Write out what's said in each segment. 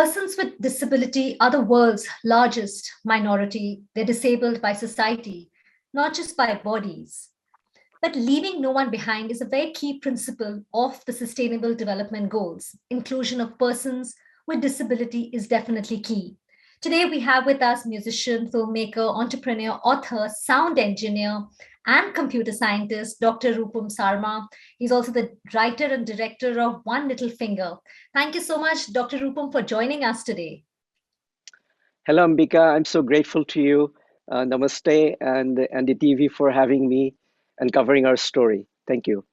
Persons with disability are the world's largest minority. They're disabled by society, not just by bodies. But leaving no one behind is a very key principle of the Sustainable Development Goals. Inclusion of persons with disability is definitely key. Today, we have with us musician, filmmaker, entrepreneur, author, sound engineer, and computer scientist, Dr. Rupam Sarmah. He's also the writer and director of One Little Finger. Thank you so much, Dr. Rupam, for joining us today. Hello, Ambika. I'm so grateful to you. Namaste and NDTV for having me and covering our story. Thank you.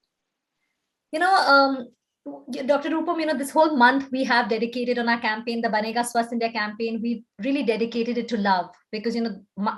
You know, Dr. Rupam, this whole month we have dedicated on our campaign, the Banega Swast India campaign. We really dedicated it to love because,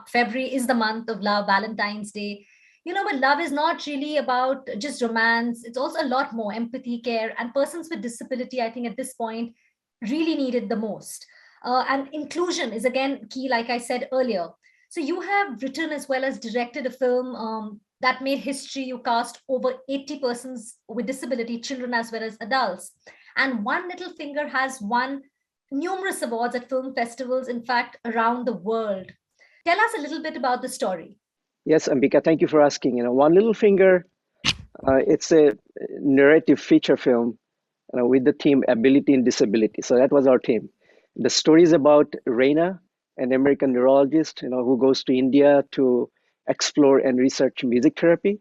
February is the month of love, Valentine's Day. But love is not really about just romance. It's also a lot more empathy, care, and persons with disability, I think at this point, really need it the most. And inclusion is again key, like I said earlier. So you have written as well as directed a film that made history. You cast over 80 persons with disability, children as well as adults. And One Little Finger has won numerous awards at film festivals, in fact, around the world. Tell us a little bit about the story. Yes, Ambika, thank you for asking. One Little Finger, it's a narrative feature film with the theme ability and disability. So that was our theme. The story is about Raina, an American neurologist, who goes to India to explore and research music therapy,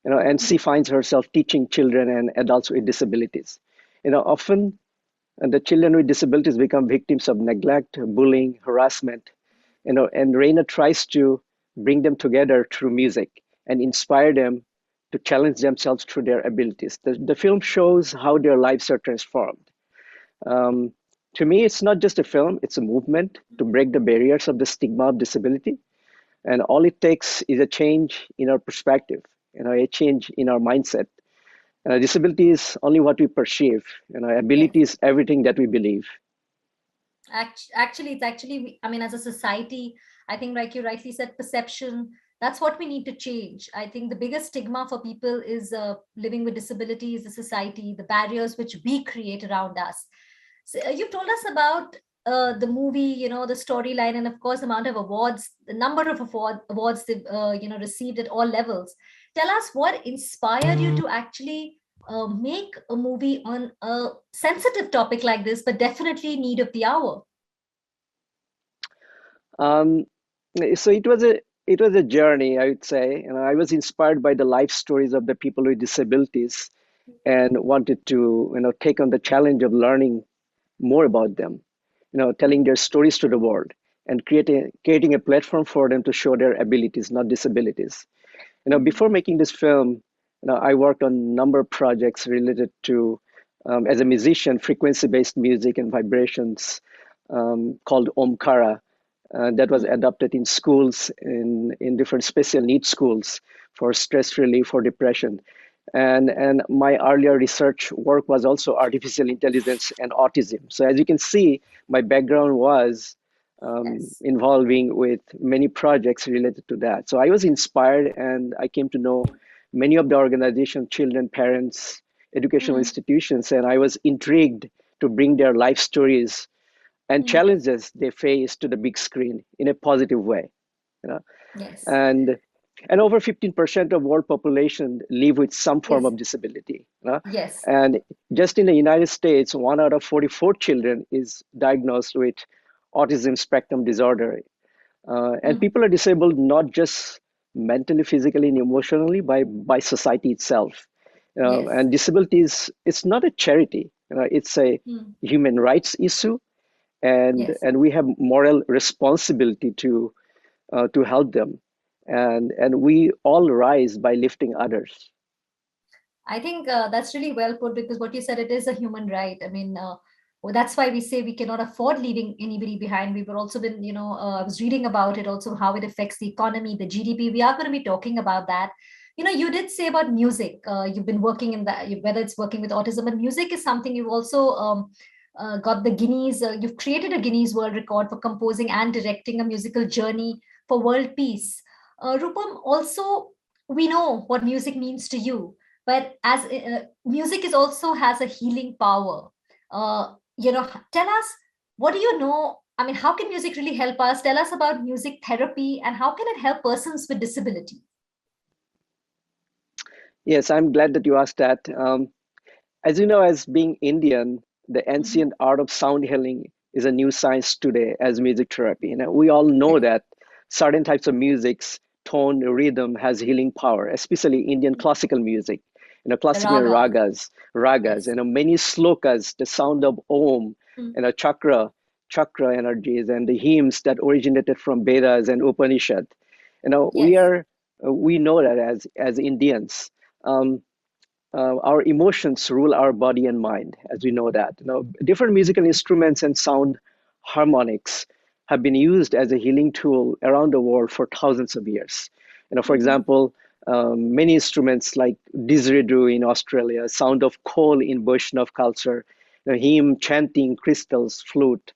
and she finds herself teaching children and adults with disabilities. Often the children with disabilities become victims of neglect, bullying, harassment, and Raina tries to bring them together through music and inspire them to challenge themselves through their abilities. The film shows how their lives are transformed. Um, to me, it's not just a film, it's a movement to break the barriers of the stigma of disability. And all it takes is a change in our perspective, a change in our mindset. Disability is only what we perceive, Yes. ability is everything that we believe. Actually, it's actually, I mean, as a society, I think, like you rightly said, perception, that's what we need to change. I think the biggest stigma for people is living with disabilities, the society, the barriers which we create around us. So, you told us about the movie, the storyline, and of course, the amount of awards, the number of awards they've, received at all levels. Tell us what inspired you to actually make a movie on a sensitive topic like this, but definitely need of the hour. Um, so it was a journey, I would say. I was inspired by the life stories of the people with disabilities and wanted to, take on the challenge of learning more about them, telling their stories to the world and creating a platform for them to show their abilities, not disabilities. Before making this film, I worked on a number of projects related to, as a musician, frequency-based music and vibrations called Omkara. That was adopted in schools, in different special needs schools for stress relief, for depression. And my earlier research work was also artificial intelligence and autism. So as you can see, my background was Yes. involving with many projects related to that. So I was inspired and I came to know many of the organizations, children, parents, educational Mm, institutions, and I was intrigued to bring their life stories and mm, challenges they face to the big screen in a positive way. You know? yes. And and over 15% of world population live with some form Yes. of disability. Yes. And just in the United States, 1 out of 44 children is diagnosed with autism spectrum disorder. And Mm, people are disabled not just mentally, physically, and emotionally by society itself. yes. And disabilities, it's not a charity. It's a Mm, human rights issue, and yes. and we have moral responsibility to help them, and we all rise by lifting others. I think that's really well put because what you said, it is a human right. I mean, well, that's why we say we cannot afford leaving anybody behind. We've also been, I was reading about it also, how it affects the economy, the GDP. We are going to be talking about that. You did say about music. You've been working in that, whether it's working with autism, but music is something you've also got the Guinness, you've created a Guinness World Record for composing and directing a musical journey for world peace. Rupam, also, we know what music means to you, but as music is also has a healing power. Tell us what do you know? I mean, how can music really help us? Tell us about music therapy and how can it help persons with disability? Yes, I'm glad that you asked that. As you know, as being Indian, the Mhm. ancient art of sound healing is a new science today as music therapy. We all know Yes. that certain types of music's tone, rhythm has healing power, especially Indian classical music. The Classical raga. ragas, Yes. many slokas, the sound of Om, Mm. chakra energies, and the hymns that originated from Vedas and Upanishad. Yes. We know that as Indians. Um, our emotions rule our body and mind, as we know that. Different musical instruments and sound harmonics have been used as a healing tool around the world for thousands of years. For Mhm. example, many instruments like didgeridoo in Australia, sound of khol in Vaishnav culture, hymn, chanting, crystals, flute,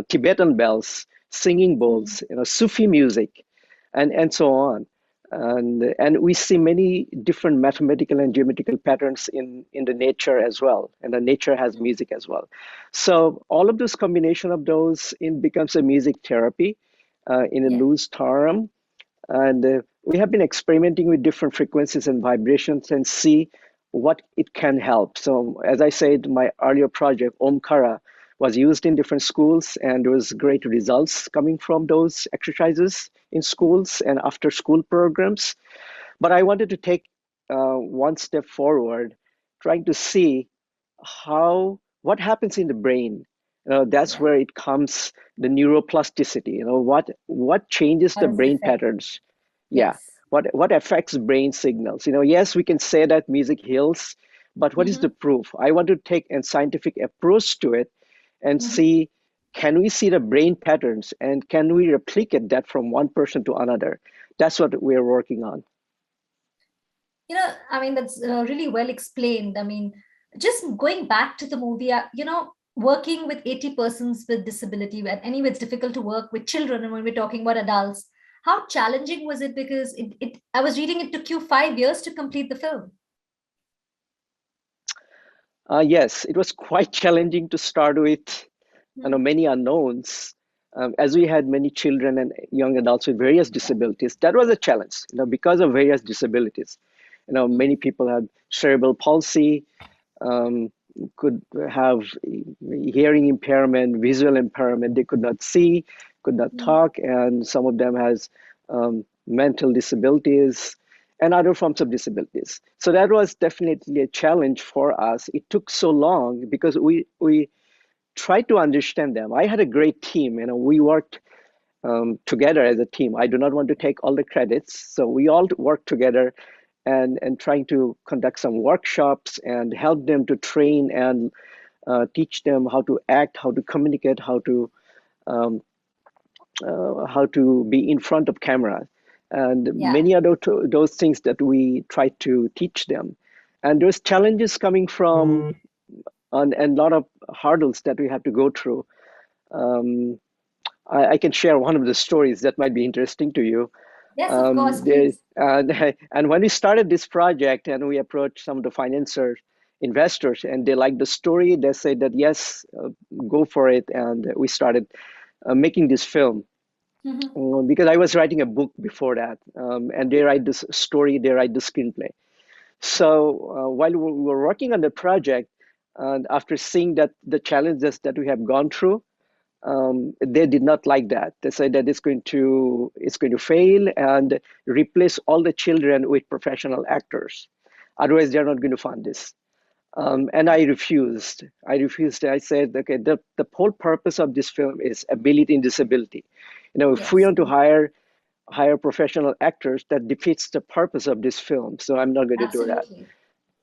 Tibetan bells, singing Mhm. bowls, Sufi music, and so on. And we see many different mathematical and geometrical patterns in the nature as well, and the nature has music as well. So all of this combination of those in becomes a music therapy in a Yeah. loose term, and we have been experimenting with different frequencies and vibrations and see what it can help. So as I said, my earlier project, Omkara, was used in different schools and there was great results coming from those exercises in schools and after school programs. But I wanted to take one step forward, trying to see what happens in the brain. That's Yeah. where it comes the neuroplasticity. What changes How the does it brain affect? patterns? Yeah, Yes. what affects brain signals? Yes, we can say that music heals, but what is the Mhm. proof? I want to take a scientific approach to it and Mhm. see, can we see the brain patterns and can we replicate that from one person to another? That's what we're working on. I mean, that's really well explained. I mean, just going back to the movie, working with 80 persons with disability, and anyway, it's difficult to work with children. And when we're talking about adults, how challenging was it? Because I was reading it took you 5 years to complete the film. Yes, it was quite challenging to start with, Mhm. many unknowns. As we had many children and young adults with various Yeah. disabilities, that was a challenge. Because of various disabilities, many Mhm. people had cerebral palsy, um, could have hearing impairment, visual impairment. They could not see, could not Mhm. talk, and some of them has mental disabilities and other forms of disabilities. So that was definitely a challenge for us. It took so long because we tried to understand them. I had a great team. We worked together as a team. I do not want to take all the credits. So we all worked together and trying to conduct some workshops and help them to train and teach them how to act, how to communicate, um, how to be in front of camera, and Yeah. many other those things that we try to teach them. And there's challenges coming from and a lot of hurdles that we have to go through. Um, I can share one of the stories that might be interesting to you. Yes, of course, There, please. and when we started this project and we approached some of the financiers, investors, and they liked the story, they said that yes, go for it. And we started making this film. Mhm. Because I was writing a book before that, and they write this story, they write the screenplay. Yeah. So while we were working on the project, and after seeing that the challenges that we have gone through, they did not like that. They said that it's going to fail and replace all the children with professional actors. Otherwise, they're not going to fund this. And I Yeah. refused. I refused. I said, okay, the whole purpose of this film is ability and disability. If we Yes. want to hire professional actors, that defeats the purpose of this film. So I'm not going to do that. Absolutely.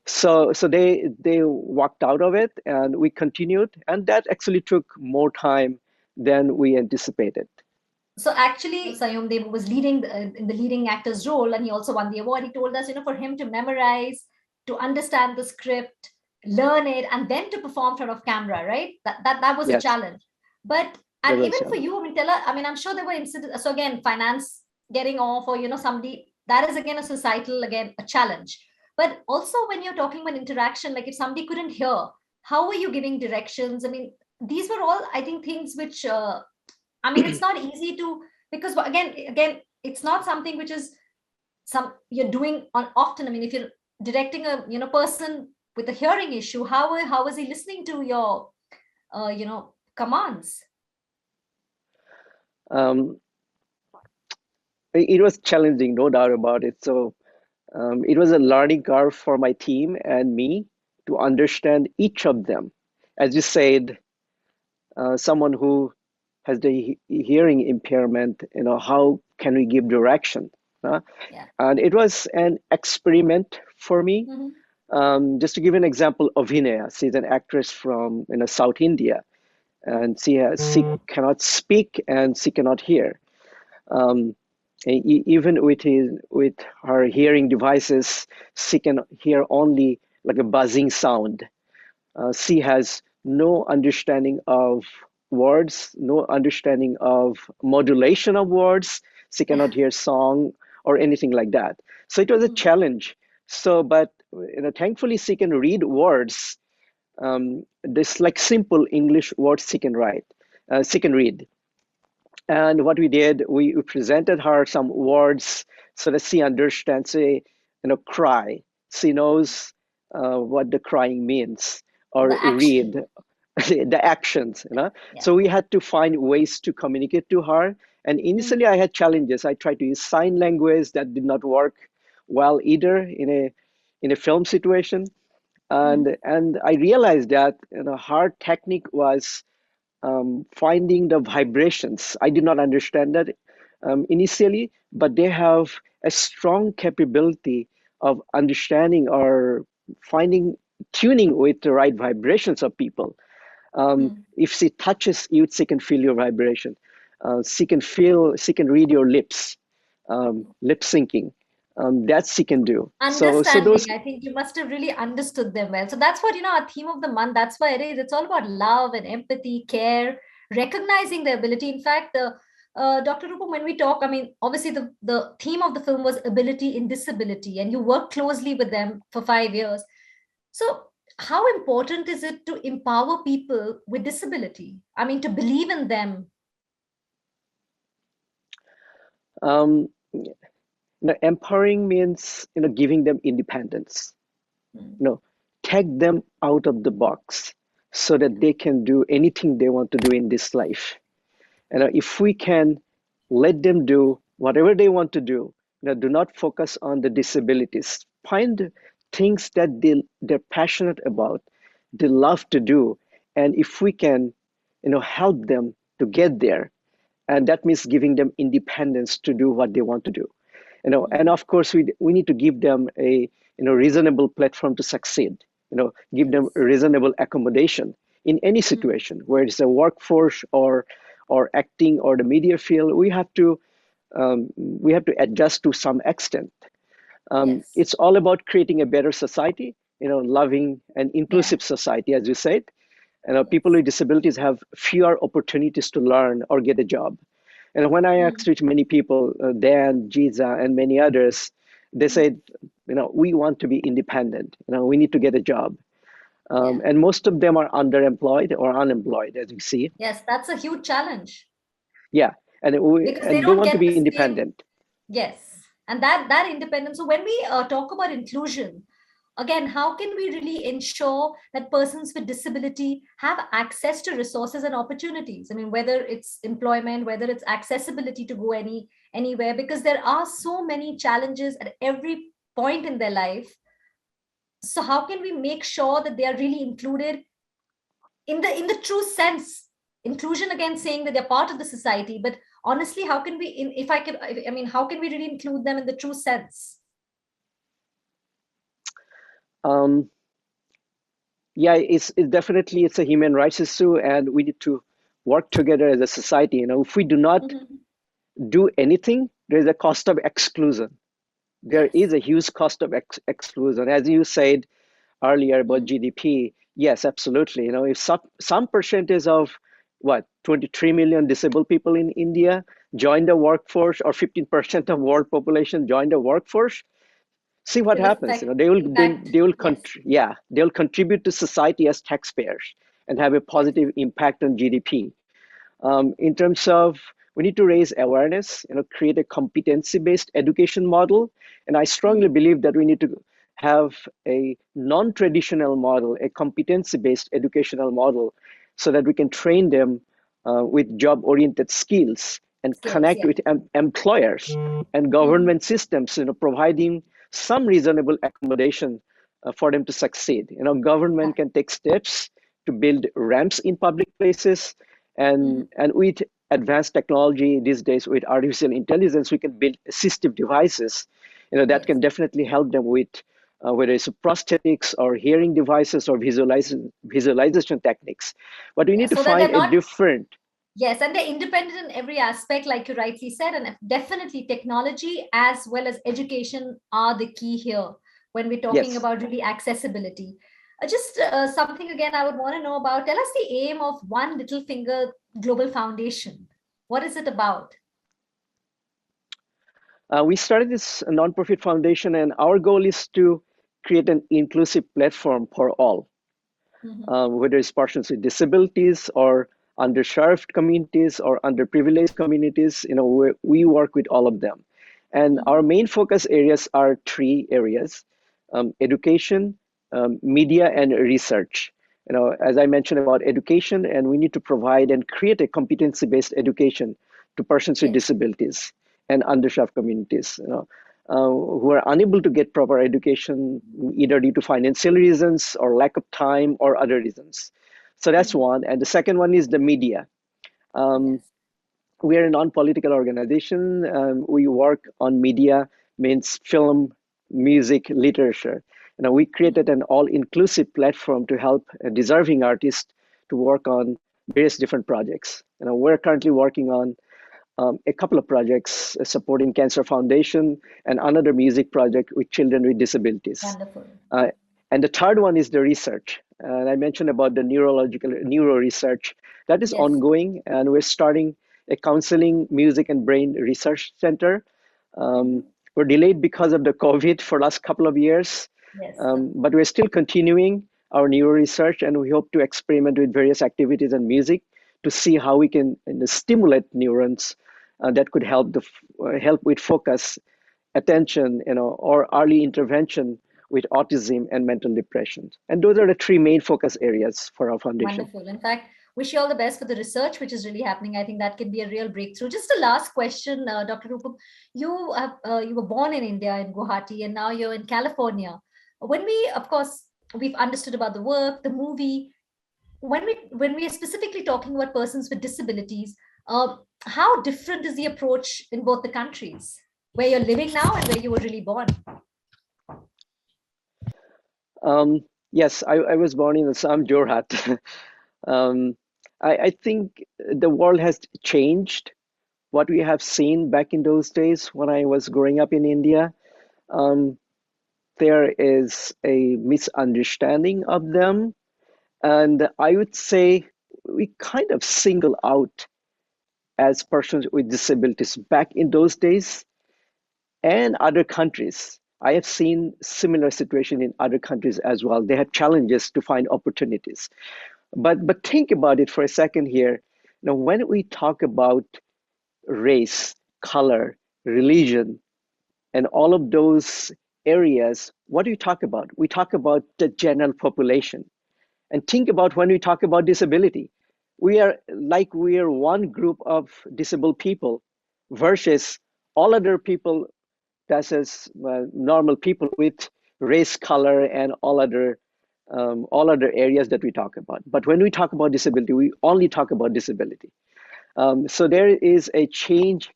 So they walked out of it, and we continued, and that actually took more time than we anticipated. So actually, Sayom Dev was leading in the leading actor's role, and he also won the award. He told us, for him to memorize, to understand the script, learn it, and then to perform in front of camera, right? That was a Yes, challenge. But that and was even for challenge. you, I mean, tell us, I mean, I'm sure there were incidents. So again, finance getting off, or somebody that is again a societal again a challenge. But also when you're talking about interaction, like if somebody couldn't hear, how were you giving directions? I mean, these were all, I think, things which, I mean, it's not easy to, because again, it's not something which is some you're doing on often. I mean, if you're directing a person with a hearing issue, how is he listening to your commands? Um, it was challenging, no doubt about it. So it was a learning curve for my team and me to understand each of them. As you said, someone who has the hearing impairment, how can we give direction? Uh, Yeah. and it was an experiment for me. Mm-hmm. Just to give an example, of Vinaya, she's an actress from South India, Mm-hmm. and she cannot speak and she cannot hear. Um, Even with her hearing devices, she can hear only like a buzzing sound. She has no understanding of words, no understanding of modulation of words. She Yeah. cannot hear song or anything like that. So it was a Mm-hmm. challenge. So, but thankfully she can read words. This like simple English words she can write, she can read. And what we did, we presented her some words so that she understands. Say, cry. She knows what the crying means, The or read action. the actions. Yeah. So we had to find ways to communicate to her. And initially, Mm-hmm. I had challenges. I tried to use sign language that did not work well either in a film situation. Mm-hmm. And I realized that her technique was finding the vibrations. I did not understand that initially, but they have a strong capability of understanding or finding, tuning with the right vibrations of people. If she touches you, she can feel your vibration. She can read your lips, lip syncing. That she can do. So Understanding, those. I think you must have really understood them well. So that's what, our theme of the month, that's why it is. It's all about love and empathy, care, recognizing the ability. In fact, Dr. Rupam, when we talk, I mean, obviously the theme of the film was ability in disability, and you worked closely with them for 5 years. So how important is it to empower people with disability? I mean, to believe in them. um, Empowering means giving them independence. Mm, you know Take them out of the box so that they can do anything they want to do in this life. If we can let them do whatever they want to do, do not focus on the disabilities. Find things that they're passionate about, they love to do. And if we can help them to get there, and that means giving them independence to do what they want to do. And mm, of course we need to give them a reasonable platform to succeed. Give them yes. reasonable accommodation in any Mm, situation, where it's a workforce or acting or the media field. We have to adjust to some extent. yes. It's all about creating a better society, loving and Yeah. inclusive society, as you said. People Yes. with disabilities have fewer opportunities to learn or get a job. And when I asked Mm, many people, Dan, Jiza, and many others, they mm, said, we want to be independent. We need to get a job. yeah. And most of them are underemployed or unemployed, as you see. Yes, that's a huge challenge Yeah, because they and they don't want to get be the same. independent. Yes, and that independence. So when we talk about inclusion, again, how can we really ensure that persons with disability have access to resources and opportunities? I mean, whether it's employment, whether it's accessibility to go anywhere, because there are so many challenges at every point in their life. So how can we make sure that they are really included in the true sense? Inclusion, again, saying that they're part of the society, but honestly, how can we if I can, I mean, how can we really include them in the true sense? Um, yeah, it's definitely it's a human rights issue, and we need to work together as a society. If we do not Mhm. do anything, there is a cost of exclusion. There is Yes. a huge cost of exclusion. As you said earlier about Mm. GDP, yes, absolutely. If some percentage of 23 million disabled people in India join the workforce, or 15% of world population join the workforce, see It what will happens. affect They will impact. Yes. contribute to society as taxpayers. and have a positive impact on GDP. In terms of, we need to raise awareness, create a competency-based education model. And I strongly believe that we need to have a non-traditional model, a competency-based educational model, so that we can train them with job-oriented skills and Skills, connect yeah. with employers and government systems, providing some reasonable accommodation for them to succeed. Government can take steps to build ramps in public places, and with advanced technology these days, with artificial intelligence, we can build assistive devices, that can definitely help them with whether it's prosthetics or hearing devices or visualization techniques. But we Yeah, need to so that they're find a not. different. Yes, and they're independent in every aspect, like you rightly said, and definitely technology as well as education are the key here when we're talking Yes. about really accessibility. Just something again I would want to know about. Tell us the aim of One Little Finger Global Foundation. What is it about? We started this nonprofit foundation, and our goal is to create an inclusive platform for all, whether it's persons with disabilities or underserved communities or underprivileged communities. We work with all of them. And our main focus areas are three areas: education, media, and research. As I mentioned about education, and we need to provide and create a competency-based education to persons with Yes. disabilities and underserved communities, who are unable to get proper education, either due to financial reasons or lack of time or other reasons. So that's one. And the second one is the media. Um, Yes. we are a non-political organization. We work on media, means film, music, literature. We created an all-inclusive platform to help deserving artists to work on various different projects. We're currently working on a couple of projects supporting Cancer Foundation and another music project with children with disabilities. Wonderful. Uh, and the third one is the research. And I mentioned about the neuro research that is Yes. ongoing, and we're starting a counseling, music, and brain research center. We're delayed because of the COVID for last couple of years, Yes. but we're still continuing our neuro research, and we hope to experiment with various activities and music to see how we can stimulate neurons that could help with focus, attention, or early intervention with autism and mental depression. And those are the three main focus areas for our foundation. Wonderful. In fact, wish you all the best for the research, which is really happening. I think that can be a real breakthrough. Just a last question, Dr. Rupam. You were born in India, in Guwahati, and now you're in California. When we, of course, we've understood about the work, the movie. When we are specifically talking about persons with disabilities, how different is the approach in both the countries, where you're living now and where you were really born? Yes, I was born in Assam, Jorhat. um, I think the world has changed. What we have seen back in those days when I was growing up in India, um, there is a misunderstanding of them. And I would say we kind of single out as persons with disabilities back in those days and other countries. I have seen similar situation in other countries as well. They have challenges to find opportunities. But think about it for a second here. When we talk about race, color, religion, and all of those areas, what do we talk about? We talk about the general population. And think about when we talk about disability. We are one group of disabled people versus all other people, that's as normal people with race, color, and all other areas that we talk about. But when we talk about disability, we only talk about disability. So there is a change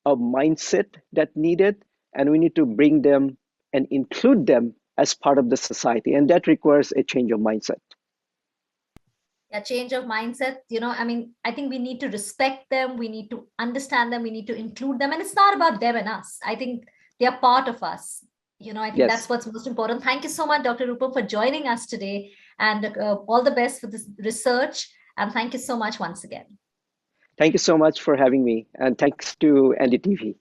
of mindset that needed, and we need to bring them and include them as part of the society, and that requires a change of mindset. A change of mindset. I mean, I think we need to respect them, we need to understand them, we need to include them, and it's not about them and us. I think they are part of us. I think that's Yes, what's most important. Thank you so much, Dr. Rupam, for joining us today, and all the best for this research, and thank you so much once again. thank you so much for having me, and thanks to NDTV.